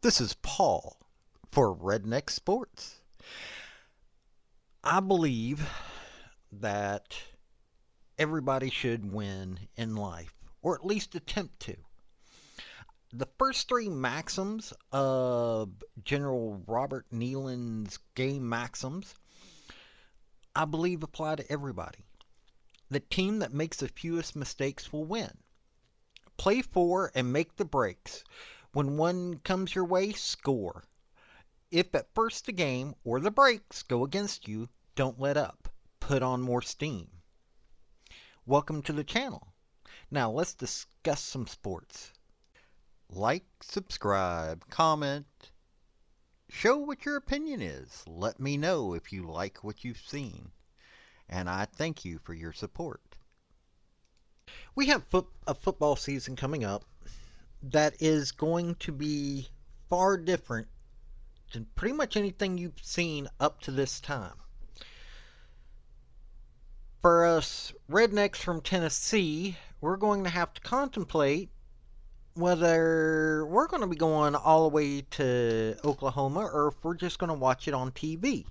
This is Paul for Redneck Sports. I believe that everybody should win in life, or at least attempt to. The first three maxims of General Robert Neyland's game maxims, I believe apply to everybody. The team that makes the fewest mistakes will win. Play for and make the breaks. When one comes your way, score. If at first the game or the breaks go against you, don't let up. Put on more steam. Welcome to the channel. Now let's discuss some sports. Like, subscribe, comment. Show what your opinion is. Let me know if you like what you've seen. And I thank you for your support. We have a football season coming up that is going to be far different than pretty much anything you've seen up to this time. For us rednecks from Tennessee, we're going to have to contemplate whether we're going to be going all the way to Oklahoma or if we're just going to watch it on TV.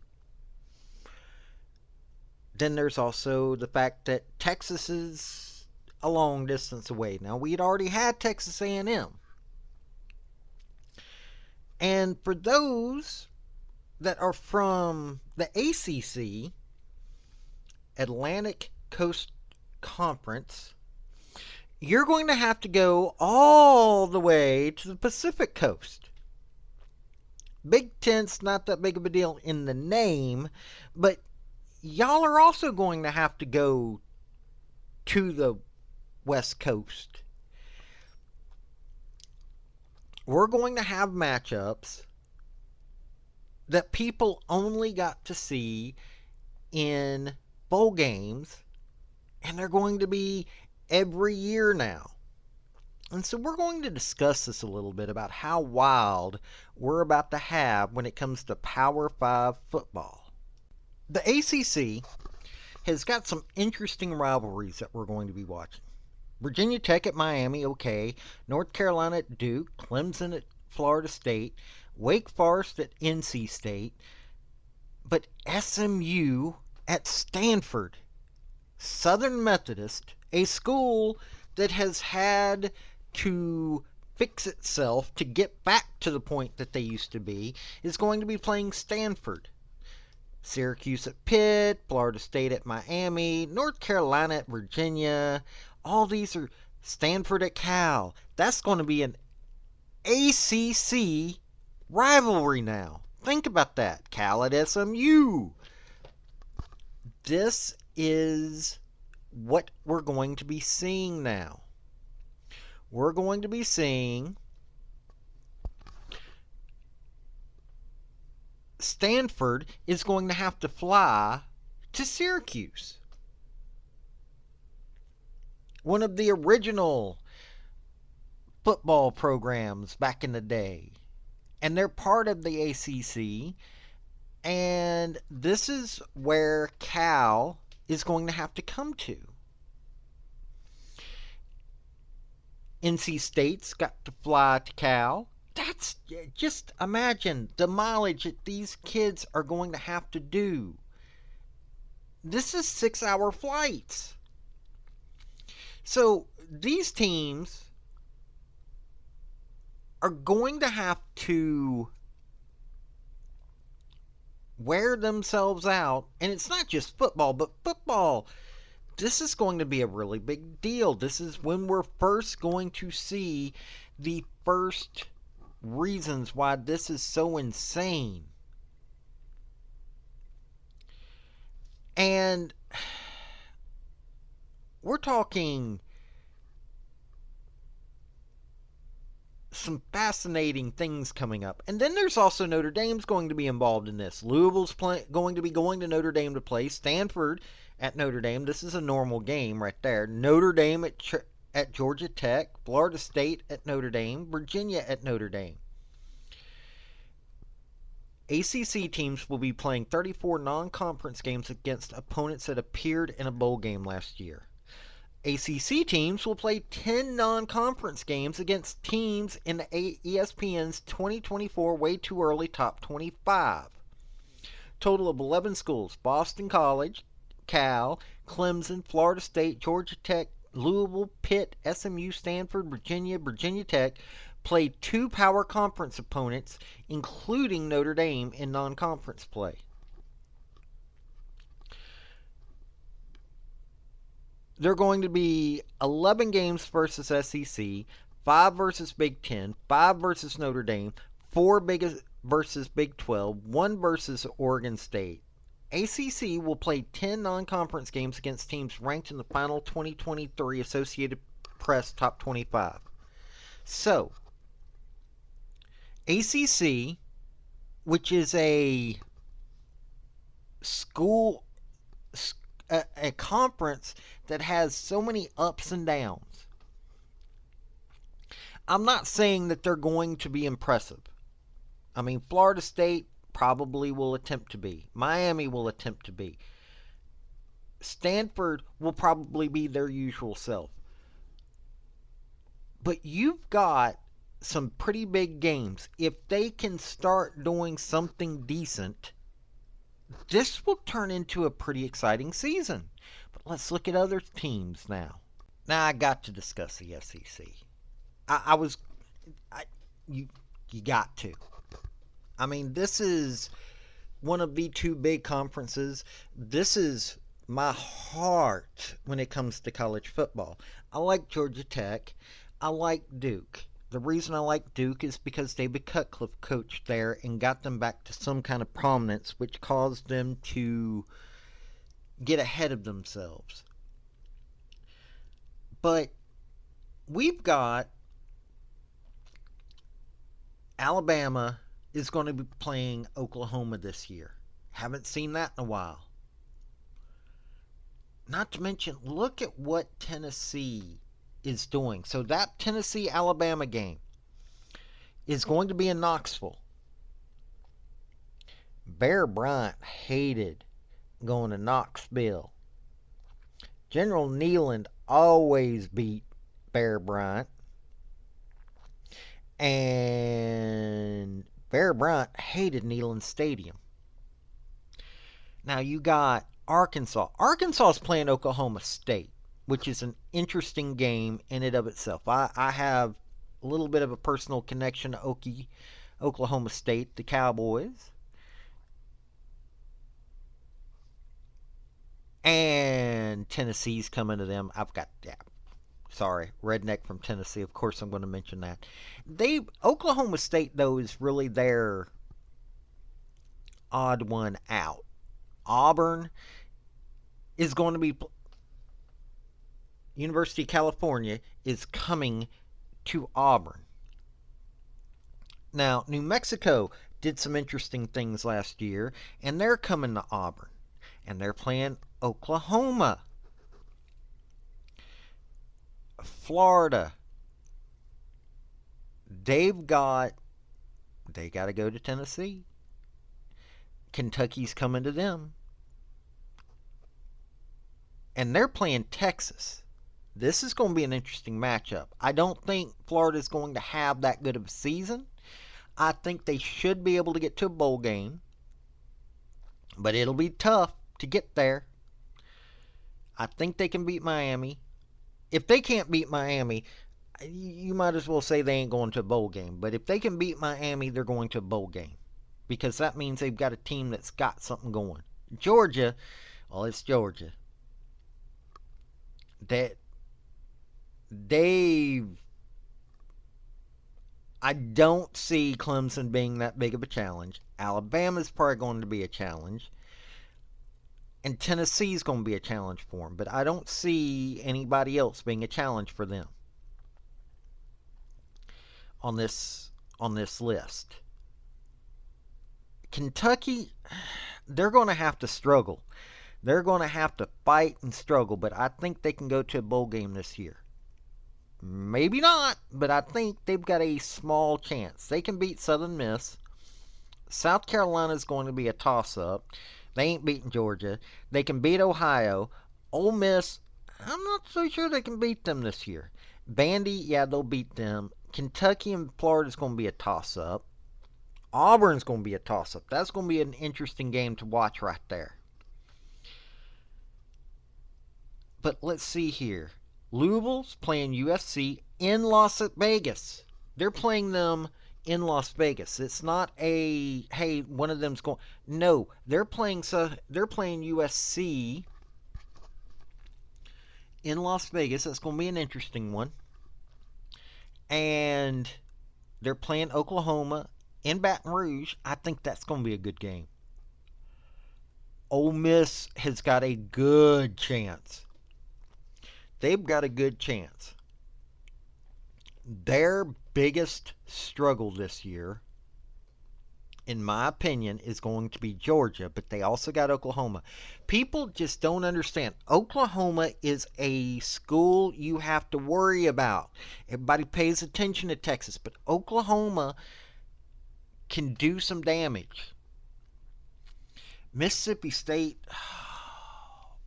Then there's also the fact that Texas is a long distance away. Now, we'd already had Texas A&M. And for those that are from the ACC, Atlantic Coast Conference, you're going to have to go all the way to the Pacific Coast. Big Ten's not that big of a deal in the name, but y'all are also going to have to go to the West Coast. We're going to have matchups that people only got to see in bowl games, and they're going to be every year now. And so we're going to discuss this a little bit about how wild we're about to have when it comes to Power 5 football. The ACC has got some interesting rivalries that we're going to be watching. Virginia Tech at Miami, okay. North Carolina at Duke, Clemson at Florida State, Wake Forest at NC State, but SMU at Stanford. Southern Methodist, a school that has had to fix itself to get back to the point that they used to be, is going to be playing Stanford. Syracuse at Pitt, Florida State at Miami, North Carolina at Virginia. All these are Stanford at Cal. That's going to be an ACC rivalry now. Think about that. Cal at SMU. This is what we're going to be seeing now. We're going to be seeing Stanford is going to have to fly to Syracuse. One of the original football programs back in the day. And they're part of the ACC. And this is where Cal is going to have to come to. NC State's got to fly to Cal. That's just imagine the mileage that these kids are going to have to do. This is 6-hour flights. So these teams are going to have to wear themselves out. And it's not just football, but football, this is going to be a really big deal. This is when we're first going to see the first reasons why this is so insane. And we're talking some fascinating things coming up. And then there's also Notre Dame's going to be involved in this. Louisville's going to be going to Notre Dame to play. Stanford at Notre Dame. This is a normal game right there. Notre Dame at Georgia Tech. Florida State at Notre Dame. Virginia at Notre Dame. ACC teams will be playing 34 non-conference games against opponents that appeared in a bowl game last year. ACC teams will play 10 non-conference games against teams in the ESPN's 2024 Way Too Early Top 25. Total of 11 schools: Boston College, Cal, Clemson, Florida State, Georgia Tech, Louisville, Pitt, SMU, Stanford, Virginia Tech played 2 power conference opponents, including Notre Dame, in non-conference play. They're going to be 11 games versus SEC, 5 versus Big Ten, 5 versus Notre Dame, 4 versus Big 12, 1 versus Oregon State. ACC will play 10 non-conference games against teams ranked in the final 2023 Associated Press Top 25. So, ACC, which is a conference that has so many ups and downs. I'm not saying that they're going to be impressive. I mean, Florida State probably will attempt to be. Miami will attempt to be. Stanford will probably be their usual self. But you've got some pretty big games. If they can start doing something decent, this will turn into a pretty exciting season. But let's look at other teams now. Now I got to discuss the SEC. You got to. I mean, this is one of the 2 big conferences. This is my heart when it comes to college football. I like Georgia Tech. I like Duke. The reason I like Duke is because David Cutcliffe coached there and got them back to some kind of prominence, which caused them to get ahead of themselves. But we've got Alabama is going to be playing Oklahoma this year. Haven't seen that in a while. Not to mention, look at what Tennessee is doing. So that Tennessee-Alabama game is going to be in Knoxville. Bear Bryant hated going to Knoxville. General Neyland always beat Bear Bryant. And Bear Bryant hated Neyland Stadium. Now you got Arkansas. Arkansas is playing Oklahoma State, which is an interesting game in and of itself. I have a little bit of a personal connection to Oklahoma State, the Cowboys. And Tennessee's coming to them. Sorry, redneck from Tennessee. Of course I'm going to mention that. Oklahoma State, though, is really their odd one out. Auburn is going to be... University of California is coming to Auburn. Now, New Mexico did some interesting things last year, and they're coming to Auburn. And they're playing Oklahoma. Florida. They got to go to Tennessee. Kentucky's coming to them. And they're playing Texas. This is going to be an interesting matchup. I don't think Florida's going to have that good of a season. I think they should be able to get to a bowl game. But it'll be tough to get there. I think they can beat Miami. If they can't beat Miami, you might as well say they ain't going to a bowl game. But if they can beat Miami, they're going to a bowl game. Because that means they've got a team that's got something going. Georgia, well, it's Georgia. I don't see Clemson being that big of a challenge. Alabama's probably going to be a challenge. And Tennessee's going to be a challenge for them. But I don't see anybody else being a challenge for them on this list. Kentucky, they're going to have to struggle. They're going to have to fight and struggle. But I think they can go to a bowl game this year. Maybe not, but I think they've got a small chance. They can beat Southern Miss. South Carolina is going to be a toss-up. They ain't beating Georgia. They can beat Ohio. Ole Miss, I'm not so sure they can beat them this year. Vandy, yeah, they'll beat them. Kentucky and Florida's going to be a toss-up. Auburn's going to be a toss-up. That's going to be an interesting game to watch right there. But let's see here. Louisville's playing USC in Las Vegas. They're playing them in Las Vegas. It's not a, hey, one of them's going. No, they're playing USC in Las Vegas. That's going to be an interesting one. And they're playing Oklahoma in Baton Rouge. I think that's going to be a good game. Ole Miss has got a good chance. They've got a good chance. Their biggest struggle this year, in my opinion, is going to be Georgia, but they also got Oklahoma. People just don't understand. Oklahoma is a school you have to worry about. Everybody pays attention to Texas, but Oklahoma can do some damage. Mississippi State,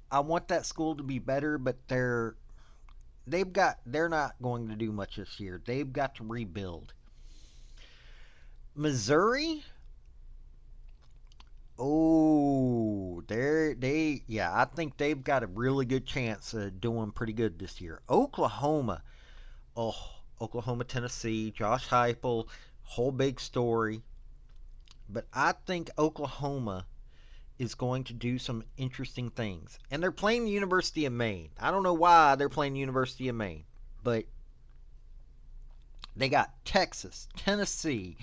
I want that school to be better, but they're not going to do much this year. They've got to rebuild. Missouri, I think they've got a really good chance of doing pretty good this year. Oklahoma, Tennessee, Josh Heupel, whole big story. But I think Oklahoma is going to do some interesting things. And they're playing the University of Maine. I don't know why they're playing the University of Maine. But they got Texas, Tennessee,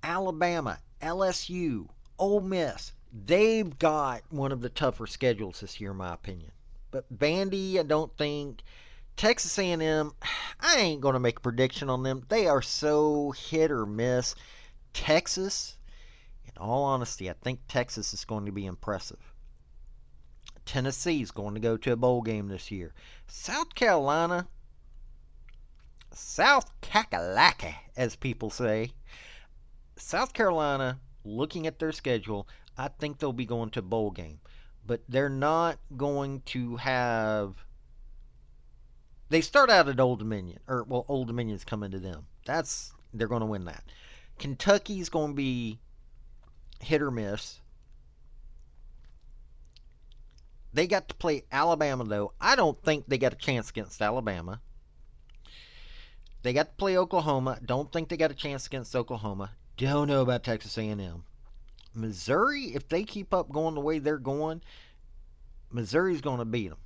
Alabama, LSU, Ole Miss. They've got one of the tougher schedules this year, in my opinion. But Vandy, I don't think. Texas A&M, I ain't going to make a prediction on them. They are so hit or miss. Texas, in all honesty, I think Texas is going to be impressive. Tennessee is going to go to a bowl game this year. South Carolina, South Kakalaka, as people say. South Carolina, looking at their schedule, I think they'll be going to a bowl game. But they're not going to have... They start out at Old Dominion. Old Dominion's coming to them. They're going to win that. Kentucky's going to be hit or miss. They got to play Alabama, though. I don't think they got a chance against Alabama. They got to play Oklahoma. Don't think they got a chance against Oklahoma. Don't know about Texas A&M. Missouri, if they keep up going the way they're going, Missouri's going to beat them.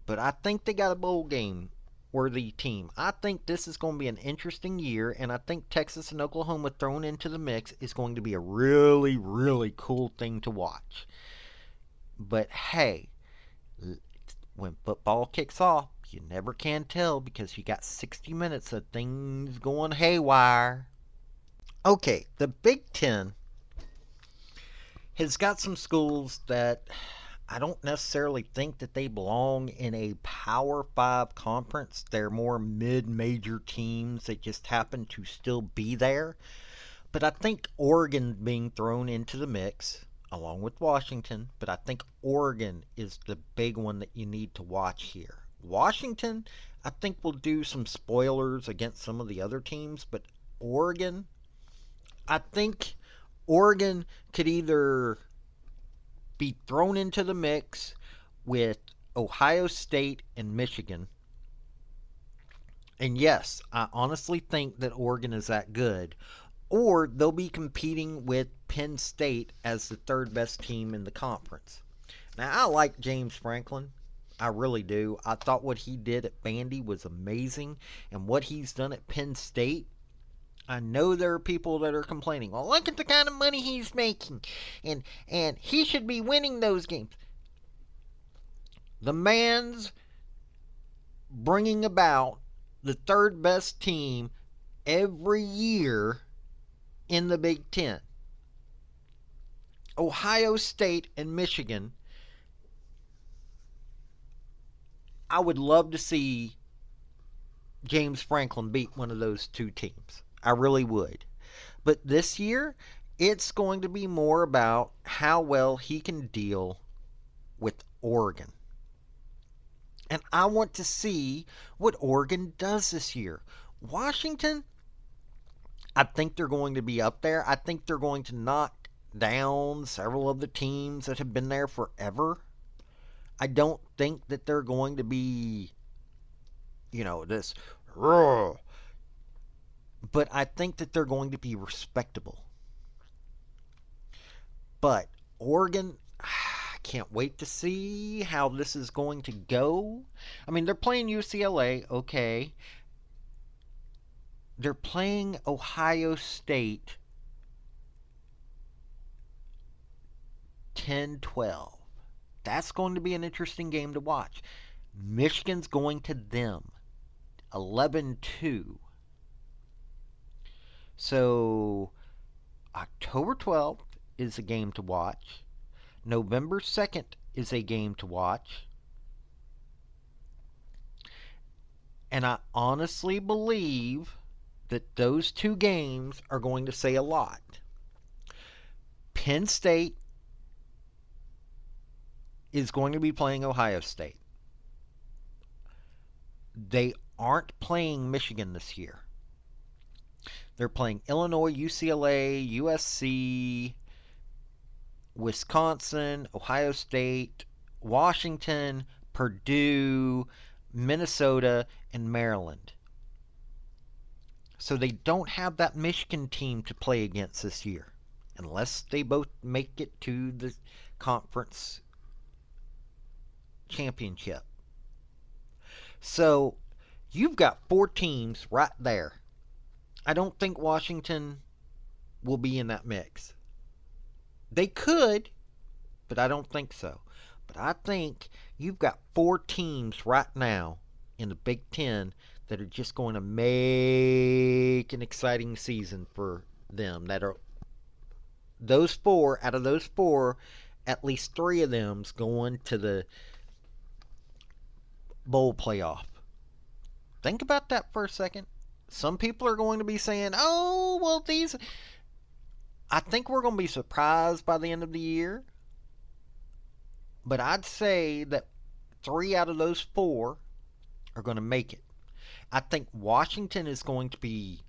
But I think they got a bowl game worthy team. I think this is going to be an interesting year, and I think Texas and Oklahoma thrown into the mix is going to be a really, really cool thing to watch. But hey, when football kicks off, you never can tell because you got 60 minutes of things going haywire. Okay, the Big Ten has got some schools that I don't necessarily think that they belong in a Power 5 conference. They're more mid-major teams that just happen to still be there. But I think Oregon being thrown into the mix, along with Washington, but I think Oregon is the big one that you need to watch here. Washington, I think will do some spoilers against some of the other teams, but Oregon, I think Oregon could either be thrown into the mix with Ohio State and Michigan. And yes, I honestly think that Oregon is that good. Or they'll be competing with Penn State as the third best team in the conference. Now, I like James Franklin. I really do. I thought what he did at Vandy was amazing. And what he's done at Penn State, I know there are people that are complaining. Well, look at the kind of money he's making. And he should be winning those games. The man's bringing about the third best team every year in the Big Ten. Ohio State and Michigan. I would love to see James Franklin beat one of those two teams. I really would. But this year, it's going to be more about how well he can deal with Oregon. And I want to see what Oregon does this year. Washington, I think they're going to be up there. I think they're going to knock down several of the teams that have been there forever. I don't think that they're going to be, this, but I think that they're going to be respectable. But Oregon, I can't wait to see how this is going to go. I mean, they're playing UCLA, okay. They're playing Ohio State 10-12. That's going to be an interesting game to watch. Michigan's going to them 11-2. So October 12th is a game to watch. November 2nd is a game to watch. And I honestly believe that those two games are going to say a lot. Penn State is going to be playing Ohio State. They aren't playing Michigan this year. They're playing Illinois, UCLA, USC, Wisconsin, Ohio State, Washington, Purdue, Minnesota, and Maryland. So they don't have that Michigan team to play against this year, unless they both make it to the conference championship. So you've got 4 teams right there. I don't think Washington will be in that mix. They could, but I don't think so. But I think you've got 4 teams right now in the Big Ten that are just going to make an exciting season for them. That are those 4, out of those 4, at least 3 of them's going to the bowl playoff. Think about that for a second. Some people are going to be saying, oh, well, these... I think we're going to be surprised by the end of the year. But I'd say that 3 out of those 4 are going to make it. I think Washington is going to be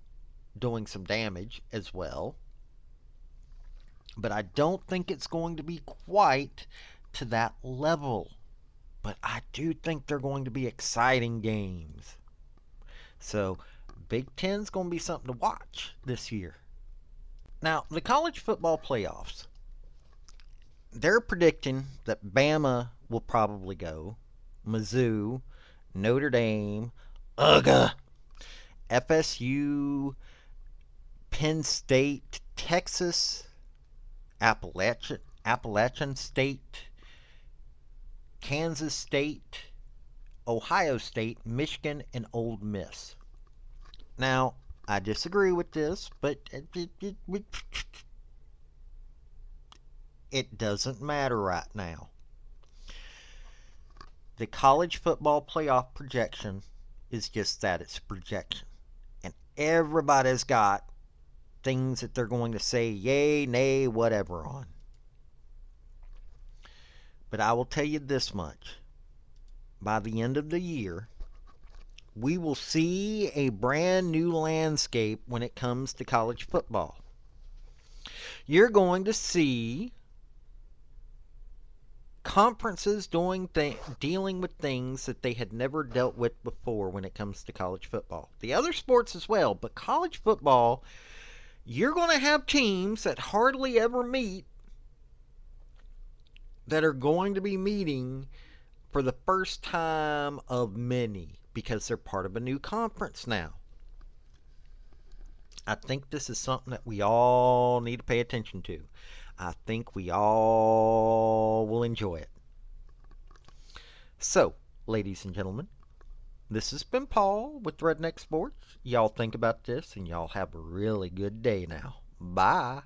doing some damage as well. But I don't think it's going to be quite to that level. But I do think they're going to be exciting games. So, Big Ten's going to be something to watch this year. Now, the college football playoffs. They're predicting that Bama will probably go. Mizzou, Notre Dame, UGA, FSU, Penn State, Texas, Appalachian State, Kansas State, Ohio State, Michigan, and Ole Miss. Now, I disagree with this, but it doesn't matter right now. The college football playoff projection is just that, it's a projection. And everybody's got things that they're going to say yay, nay, whatever on. But I will tell you this much. By the end of the year, we will see a brand new landscape when it comes to college football. You're going to see conferences dealing with things that they had never dealt with before when it comes to college football. The other sports as well, but college football, you're going to have teams that hardly ever meet that are going to be meeting for the first time of many because they're part of a new conference now. I think this is something that we all need to pay attention to. I think we all will enjoy it. So, ladies and gentlemen, this has been Paul with Redneck Sports. Y'all think about this and y'all have a really good day now. Bye.